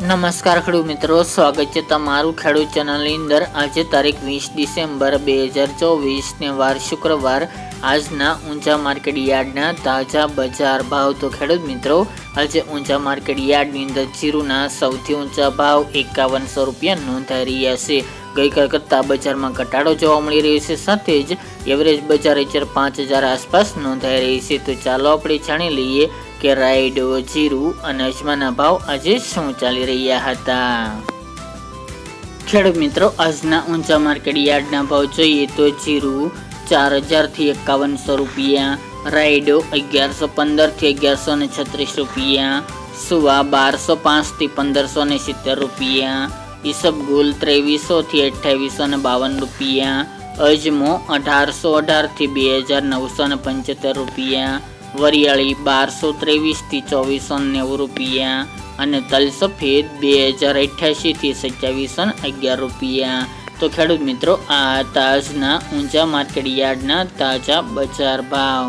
નમસ્કાર ખેડૂત મિત્રો, સ્વાગત છે તમારું ખેડૂત ચેનલની અંદર। આજે તારીખ 20 ડિસેમ્બર 2024 ને વાર શુક્રવાર। આજના ઊંચા માર્કેટ યાર્ડના તાજા બજાર ભાવ તો ખેડૂત મિત્રો, આજે ઊંચા માર્કેટ યાર્ડની અંદર જીરુના સૌથી ઊંચા ભાવ 5100 રૂપિયા નોંધાઈ રહ્યા છે। ગઈકાલ કરતાં બજારમાં ઘટાડો જોવા મળી રહ્યો છે, સાથે જ એવરેજ બજાર 5000 આસપાસ નોંધાઈ રહી છે। તો ચાલો આપણે જાણી લઈએ કે રાયડો, જીરું અને અજમાના ભાવ આજે શું ચાલી રહ્યા હતા। ખેડૂત મિત્રો, આજના ઊંચા માર્કેટ યાર્ડના ભાવ જોઈએ તો જીરું 4000 થી 5100 રૂપિયા, રાયડો 1115 થી 1136 રૂપિયા, સુવા 1205 થી 1570 રૂપિયા, ઈસબગુલ 2300 થી 2852 રૂપિયા, અજમો 1818 થી 2975 રૂપિયા, વરિયાળી 1223 થી 2490 રૂપિયા અને તલ સફેદ 2088 થી 2711 રૂપિયા। તો ખેડૂત મિત્રો, આ તાજના ઊંચા માર્કેટ યાર્ડના તાજા બજાર ભાવ।